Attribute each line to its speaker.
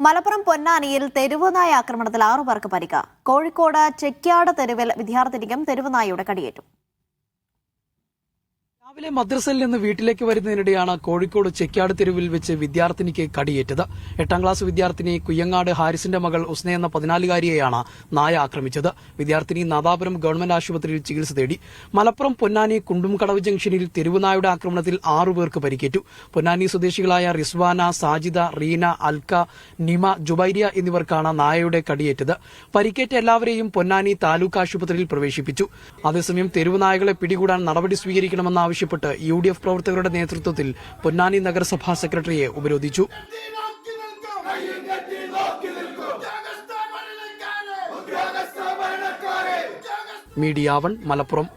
Speaker 1: മലപ്പുറം പൊന്നാനിയിൽ തെരുവുനായ ആക്രമണത്തിൽ 6 പേർക്ക് പരിക്ക്. കോഴിക്കോട് ചെക്യാട് തെരുവിൽ വിദ്യാർത്ഥിനിക്കും തെരുവുനായയുടെ കടിയേറ്റു.
Speaker 2: രാവിലെ മദ്രസയിൽ നിന്ന് വീട്ടിലേക്ക് വരുന്നതിനിടെയാണ് കോഴിക്കോട് ചെക്യാട് തെരുവിൽ വെച്ച് വിദ്യാർത്ഥിനിക്ക് കടിയേറ്റത്. 8ാം ക്ലാസ് വിദ്യാർത്ഥിനി കുയ്യങ്ങാട് ഹാരിസിന്റെ മകൾ ഉസ്ന എന്ന 14-കാരിയെയാണ് നായ ആക്രമിച്ചത്. വിദ്യാർത്ഥിനി നാദാപുരം ഗവൺമെന്റ് ആശുപത്രിയിൽ ചികിത്സ തേടി. മലപ്പുറം പൊന്നാനി കുണ്ടുംകടവ് ജംഗ്ഷനിൽ തെരുവുനായുടെ ആക്രമണത്തിൽ 6 പേർക്ക് പരിക്കേറ്റു. പൊന്നാനി സ്വദേശികളായ റിസ്വാന, സാജിദ, റീന, അൽക്ക, നിമ, ജുബൈരിയ എന്നിവർക്കാണ് നായയുടെ കടിയേറ്റത്. പരിക്കേറ്റ എല്ലാവരെയും പൊന്നാനി താലൂക്ക് ആശുപത്രിയിൽ പ്രവേശിപ്പിച്ചു. അതേസമയം തെരുവുനായകളെ പിടികൂടാൻ നടപടി സ്വീകരിക്കണമെന്ന ആവശ്യപ്പെട്ട് UDF പ്രവർത്തകരുടെ നേതൃത്വത്തിൽ പൊന്നാനി നഗരസഭാ സെക്രട്ടറിയെ ഉപരോധിച്ചു. മീഡിയ 1 മലപ്പുറം.